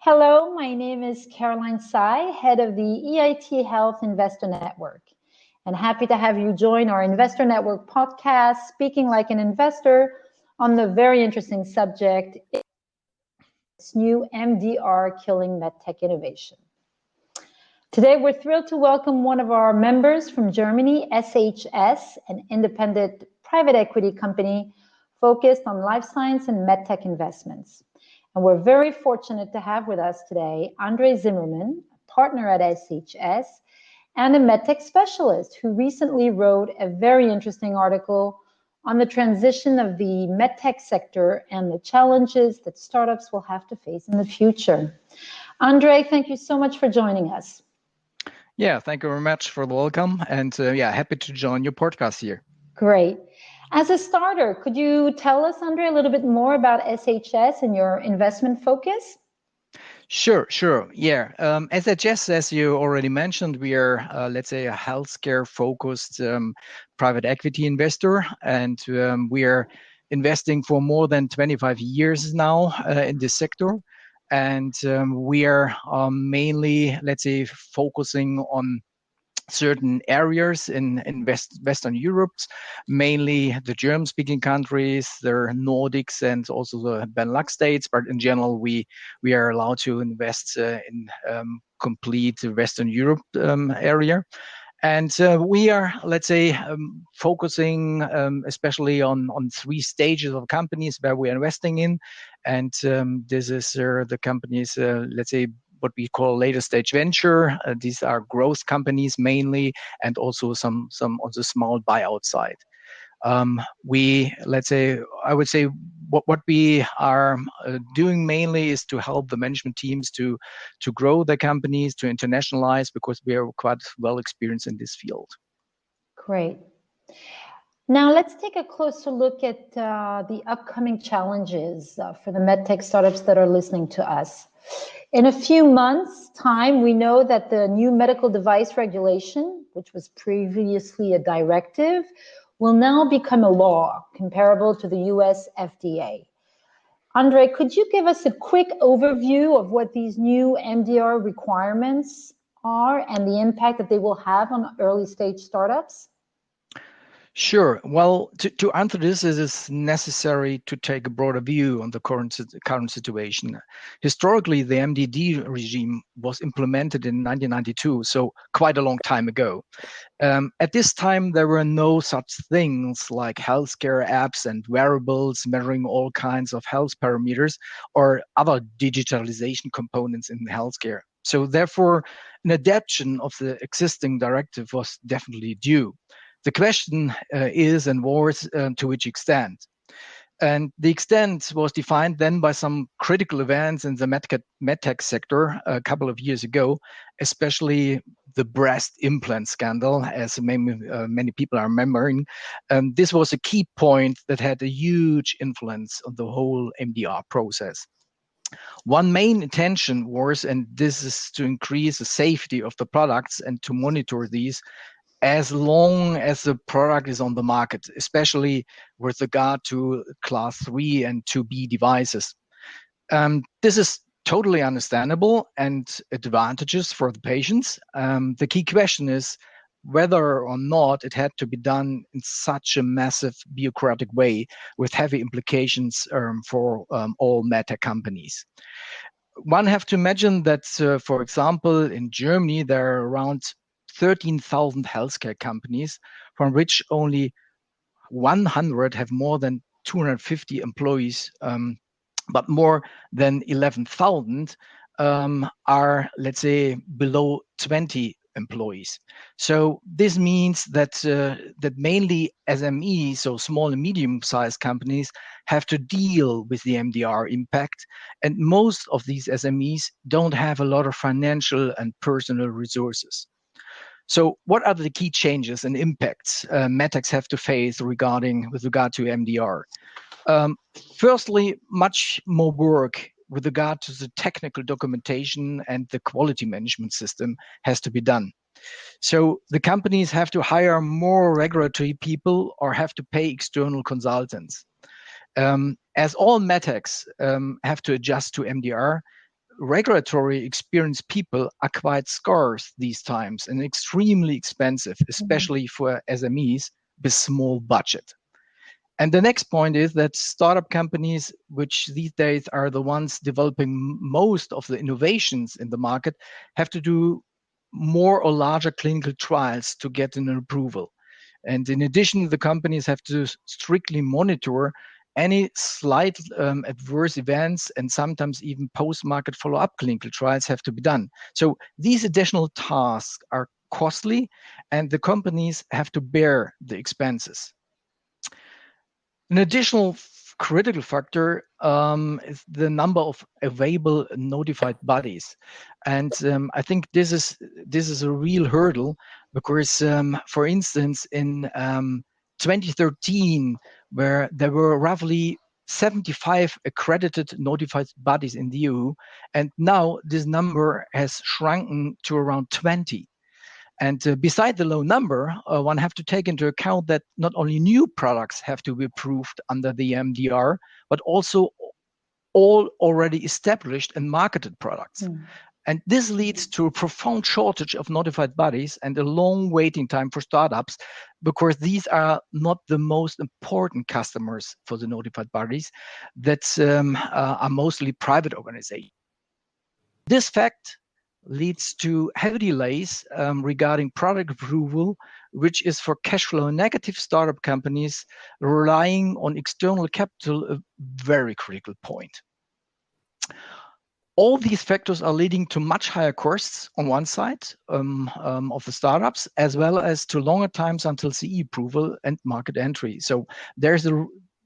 Hello, my name is Caroline Tsai, head of the EIT Health Investor Network, and happy to have you join our Investor Network podcast, Speaking Like an Investor, on the very interesting subject, it's new MDR killing medtech innovation. Today, we're thrilled to welcome one of our members from Germany, SHS, an independent private equity company focused on life science and medtech investments. And we're very fortunate to have with us today André Zimmermann, a partner at SHS, and a medtech specialist who recently wrote a very interesting article on the transition of the medtech sector and the challenges that startups will have to face in the future. André, thank you so much for joining us. Yeah, thank you very much for the welcome, and happy to join your podcast here. Great. As a starter, could you tell us, André, a little bit more about SHS and your investment focus? Sure. Yeah, SHS, as you already mentioned, we are, let's say, a healthcare-focused private equity investor, and we are investing for more than 25 years now in this sector. And we are mainly, let's say, focusing on certain areas in Western Europe, mainly the German-speaking countries, the Nordics, and also the Benelux states. But in general, we are allowed to invest in complete Western Europe area. And we are, let's say, focusing especially on three stages of companies where we are investing in. And this is the companies, let's say, what we call later stage venture. These are growth companies mainly, and also some on the small buyout side. Let's say, I would say what we are doing mainly is to help the management teams to grow their companies, to internationalize, because we are quite well experienced in this field. Great. Now let's take a closer look at the upcoming challenges for the medtech startups that are listening to us. In a few months' time, we know that the new medical device regulation, which was previously a directive, will now become a law comparable to the US FDA. André, could you give us a quick overview of what these new MDR requirements are and the impact that they will have on early stage startups? Sure. Well, to answer this, it is necessary to take a broader view on the current situation. Historically, the MDD regime was implemented in 1992, so quite a long time ago. At this time, there were no such things like healthcare apps and wearables measuring all kinds of health parameters or other digitalization components in healthcare. So therefore, an adaptation of the existing directive was definitely due. The question is and was to which extent. And the extent was defined then by some critical events in the medtech sector a couple of years ago, especially the breast implant scandal, as many people are remembering. This was a key point that had a huge influence on the whole MDR process. One main intention was, and this is to increase the safety of the products and to monitor these as long as the product is on the market, especially with regard to class 3 and 2B devices. This is totally understandable and advantageous for the patients. The key question is whether or not it had to be done in such a massive bureaucratic way with heavy implications for all medtech companies. One have to imagine that, for example, in Germany, there are around 13,000 healthcare companies, from which only 100 have more than 250 employees, but more than 11,000 are, let's say, below 20 employees. So this means that that mainly SMEs, so small and medium-sized companies, have to deal with the MDR impact, and most of these SMEs don't have a lot of financial and personal resources. So what are the key changes and impacts Medtechs have to face with regard to MDR? Firstly, much more work with regard to the technical documentation and the quality management system has to be done. So the companies have to hire more regulatory people or have to pay external consultants. As all Medtechs have to adjust to MDR, regulatory experienced people are quite scarce these times and extremely expensive, especially for SMEs with small budget. And the next point is that startup companies, which these days are the ones developing most of the innovations in the market, have to do more or larger clinical trials to get an approval. And in addition, the companies have to strictly monitor any slight adverse events, and sometimes even post-market follow-up clinical trials have to be done. So these additional tasks are costly, and the companies have to bear the expenses. An additional critical factor is the number of available notified bodies, and I think this is a real hurdle because, for instance, in 2013, where there were roughly 75 accredited notified bodies in the EU, and now this number has shrunken to around 20. And beside the low number, one have to take into account that not only new products have to be approved under the MDR, but also all already established and marketed products. And this leads to a profound shortage of notified bodies and a long waiting time for startups, because these are not the most important customers for the notified bodies that are mostly private organizations. This fact leads to heavy delays regarding product approval, which is for cash flow negative startup companies relying on external capital a very critical point. All these factors are leading to much higher costs on one side of the startups, as well as to longer times until CE approval and market entry. So there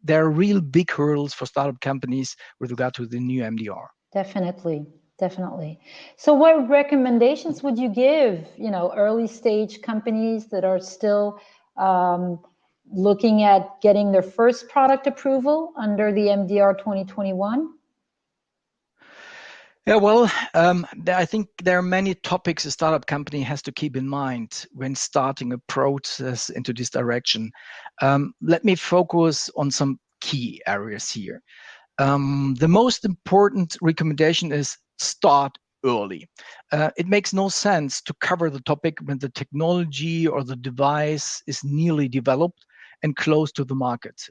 are real big hurdles for startup companies with regard to the new MDR. Definitely. So what recommendations would you give, early stage companies that are still looking at getting their first product approval under the MDR 2021? Yeah, well, I think there are many topics a startup company has to keep in mind when starting a process into this direction. Let me focus on some key areas here. The most important recommendation is start early. It makes no sense to cover the topic when the technology or the device is nearly developed and close to the market.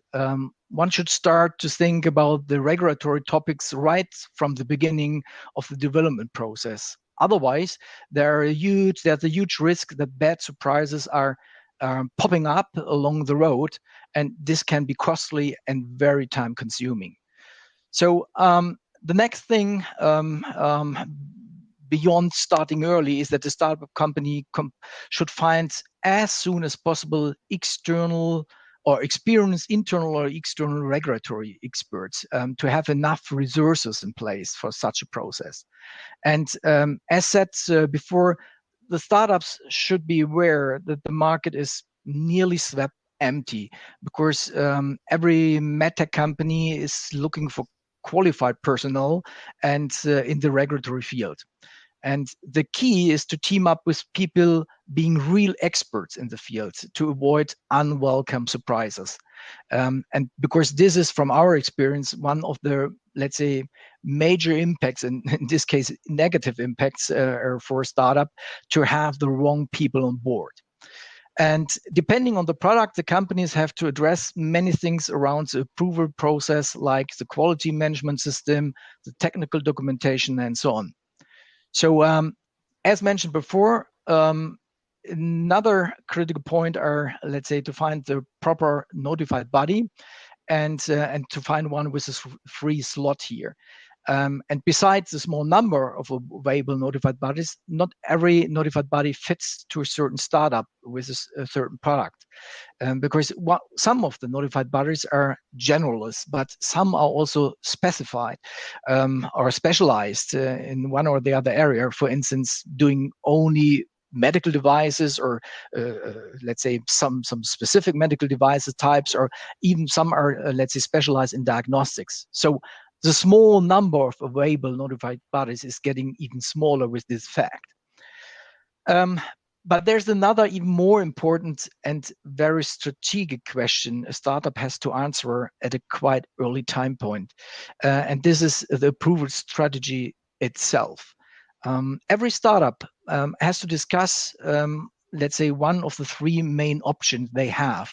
One should start to think about the regulatory topics right from the beginning of the development process. Otherwise, there's a huge risk that bad surprises are popping up along the road, and this can be costly and very time consuming. So the next thing beyond starting early is that the startup company should find as soon as possible external or experienced internal or external regulatory experts to have enough resources in place for such a process. And as said before, the startups should be aware that the market is nearly swept empty, because every medtech company is looking for qualified personnel and in the regulatory field. And the key is to team up with people being real experts in the field to avoid unwelcome surprises. And because this is, from our experience, one of the, let's say, major impacts, and in this case, negative impacts for a startup, to have the wrong people on board. And depending on the product, the companies have to address many things around the approval process, like the quality management system, the technical documentation, and so on. So as mentioned before, another critical point are, let's say, to find the proper notified body and to find one with a free slot here. And besides the small number of available notified bodies, not every notified body fits to a certain startup with a certain product. Because some of the notified bodies are generalists, but some are also specified or specialized in one or the other area. For instance, doing only medical devices, or let's say some specific medical devices types, or even some are, let's say, specialized in diagnostics. So the small number of available notified bodies is getting even smaller with this fact. But there's another even more important and very strategic question a startup has to answer at a quite early time point. And this is the approval strategy itself. Every startup has to discuss, let's say, one of the three main options they have,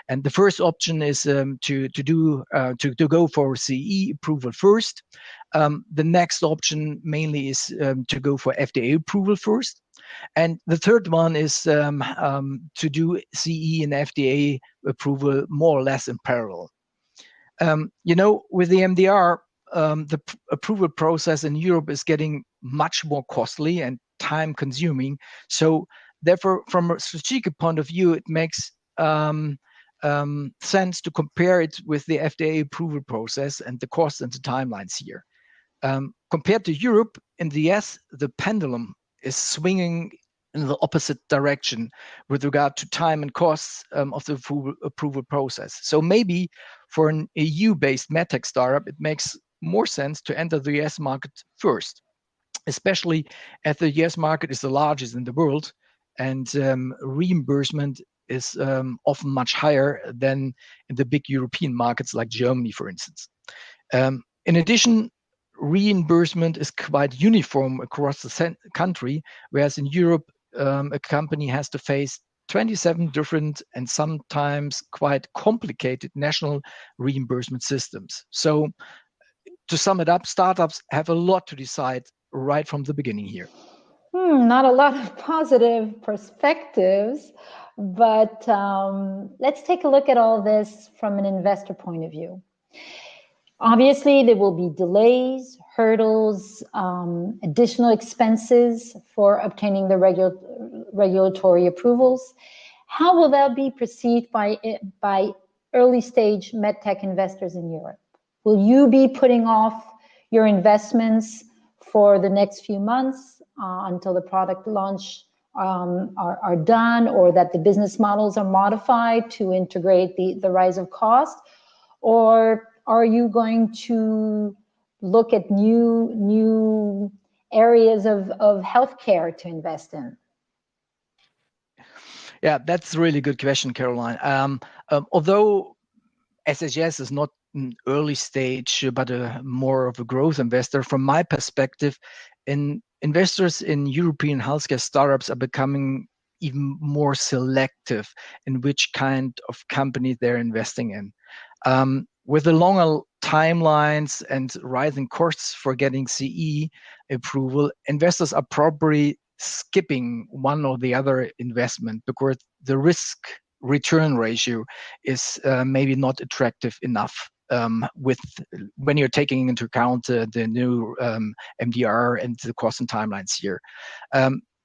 and the first option is to go for CE approval first. The next option mainly is to go for FDA approval first, and the third one is to do CE and FDA approval more or less in parallel. With the MDR, the approval process in Europe is getting much more costly and time consuming. So therefore, from a strategic point of view, it makes sense to compare it with the FDA approval process and the costs and the timelines here. Compared to Europe, in the US, the pendulum is swinging in the opposite direction with regard to time and costs of the approval process. So maybe for an EU-based medtech startup, it makes more sense to enter the US market first, especially as the US market is the largest in the world, and reimbursement is often much higher than in the big European markets like Germany, for instance. In addition, reimbursement is quite uniform across the country, whereas in Europe, a company has to face 27 different and sometimes quite complicated national reimbursement systems. So to sum it up, startups have a lot to decide right from the beginning here. Not a lot of positive perspectives, but let's take a look at all this from an investor point of view. Obviously, there will be delays, hurdles, additional expenses for obtaining the regulatory approvals. How will that be perceived by early stage medtech investors in Europe? Will you be putting off your investments for the next few months until the product launch are done, or that the business models are modified to integrate the rise of cost? Or are you going to look at new areas of healthcare to invest in? Yeah, that's a really good question, Caroline. Although SHS is not an early stage, but more of a growth investor, from my perspective, investors in European healthcare startups are becoming even more selective in which kind of company they're investing in. With the longer timelines and rising costs for getting CE approval, investors are probably skipping one or the other investment because the risk return ratio is maybe not attractive enough when you're taking into account the new MDR and the cost and timelines here.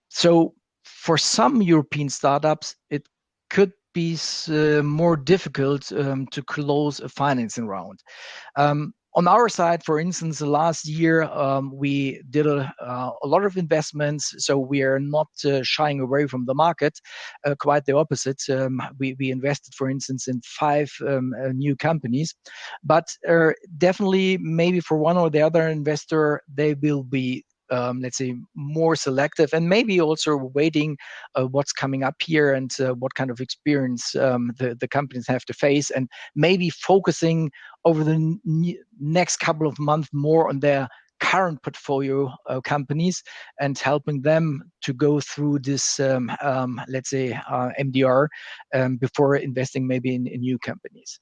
So for some European startups, it could be more difficult to close a financing round. On our side, for instance, last year we did a lot of investments, so we are not shying away from the market. Quite the opposite. We invested, for instance, in 5 new companies, but definitely maybe for one or the other investor, they will be let's say more selective and maybe also waiting what's coming up here and what kind of experience the companies have to face, and maybe focusing over the next couple of months more on their current portfolio companies and helping them to go through this let's say MDR before investing maybe in new companies.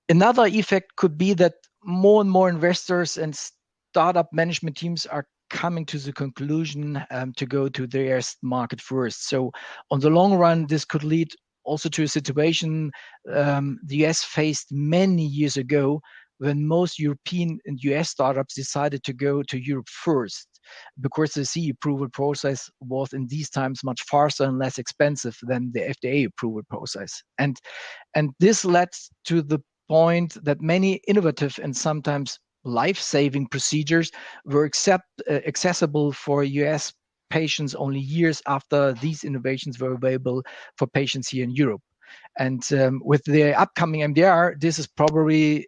Another effect could be that more and more investors and startup management teams are coming to the conclusion to go to the US market first. So on the long run, this could lead also to a situation the US faced many years ago when most European and US startups decided to go to Europe first, because the CE approval process was in these times much faster and less expensive than the FDA approval process. And this led to the point that many innovative and sometimes life-saving procedures were accessible for US patients only years after these innovations were available for patients here in Europe. And with the upcoming MDR, this is probably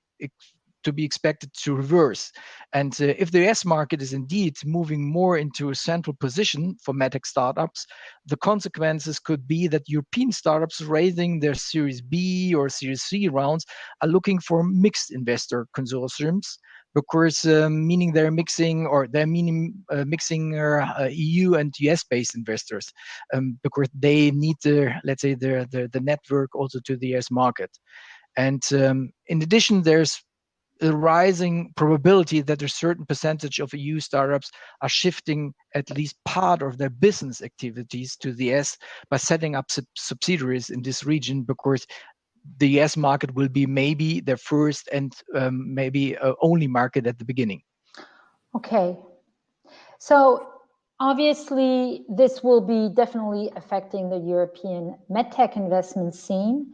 to be expected to reverse. And if the US market is indeed moving more into a central position for medtech startups, the consequences could be that European startups raising their Series B or Series C rounds are looking for mixed investor consortiums because meaning they're mixing mixing EU and US based investors, because they need the network also to the US market. And in addition, there's a rising probability that a certain percentage of EU startups are shifting at least part of their business activities to the US by setting up subsidiaries in this region, because the US market will be maybe their first and maybe only market at the beginning. Okay. So obviously, this will be definitely affecting the European medtech investment scene.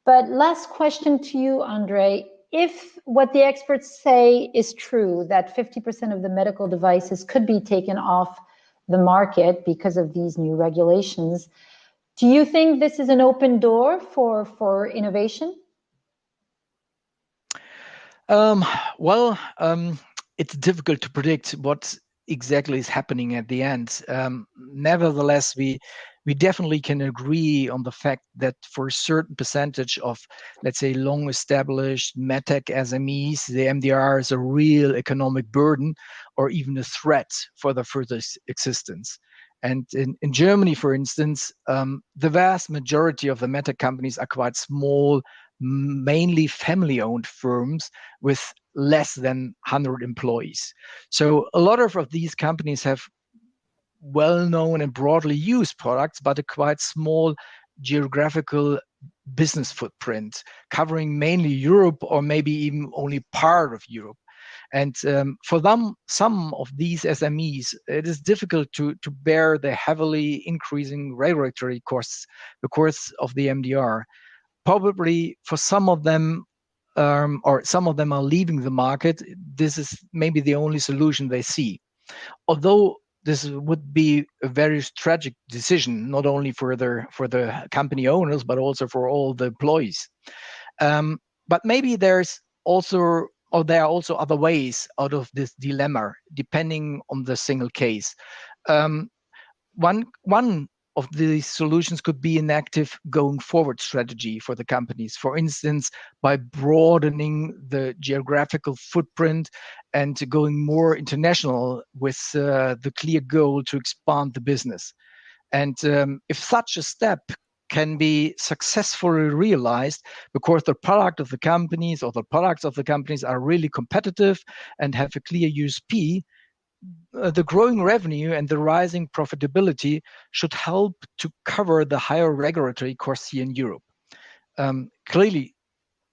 But last question to you, Andre. If what the experts say is true, that 50% of the medical devices could be taken off the market because of these new regulations, do you think this is an open door for innovation? It's difficult to predict what exactly is happening at the end. Nevertheless, we definitely can agree on the fact that for a certain percentage of, let's say, long-established medtech SMEs, the MDR is a real economic burden or even a threat for their further existence. And in Germany, for instance, the vast majority of the medtech companies are quite small, mainly family-owned firms with less than 100 employees. So a lot of these companies have well-known and broadly used products, but a quite small geographical business footprint, covering mainly Europe or maybe even only part of Europe. And for them, some of these SMEs, it is difficult to bear the heavily increasing regulatory costs because of the MDR. Probably for some of them, or some of them are leaving the market, this is maybe the only solution they see. Although this would be a very tragic decision, not only for the company owners, but also for all the employees. But maybe there are also other ways out of this dilemma, depending on the single case. One of these solutions could be an active going forward strategy for the companies. For instance, by broadening the geographical footprint and going more international with the clear goal to expand the business. And if such a step can be successfully realized because the product of the companies or the products of the companies are really competitive and have a clear USP, the growing revenue and the rising profitability should help to cover the higher regulatory costs here in Europe. Clearly,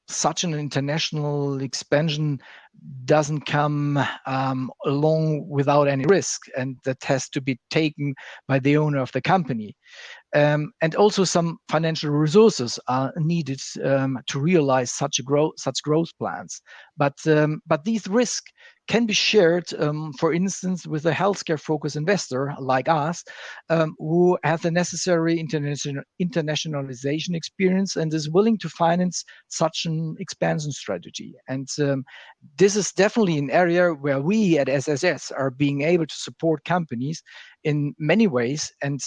such an international expansion doesn't come along without any risk, and that has to be taken by the owner of the company. And also some financial resources are needed to realize such growth plans. But these risks can be shared, for instance, with a healthcare-focused investor like us, who has the necessary internationalization experience and is willing to finance such an expansion strategy. And this is definitely an area where we at SHS are being able to support companies in many ways, and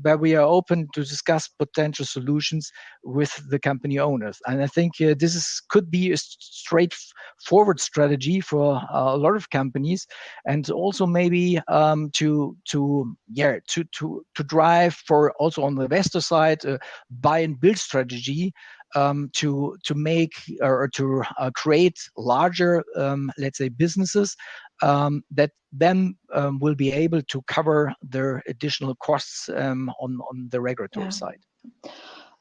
where we are open to discuss potential solutions with the company owners. And I think could be a straightforward strategy for a lot of companies, and also maybe to drive for also on the investor side a buy and build strategy, to make or to create larger, let's say, businesses that then will be able to cover their additional costs on the regulatory side.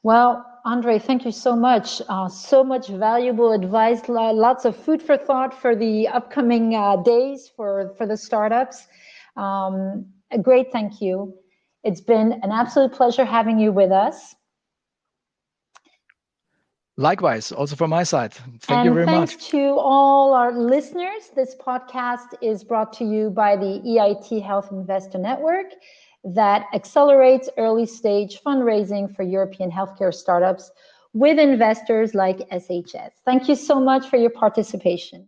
Well, Andre, thank you so much. So much valuable advice, lots of food for thought for the upcoming days for the startups. A great thank you. It's been an absolute pleasure having you with us. Likewise, also from my side. Thank you very much. Thanks to all our listeners. This podcast is brought to you by the EIT Health Investor Network that accelerates early stage fundraising for European healthcare startups with investors like SHS. Thank you so much for your participation.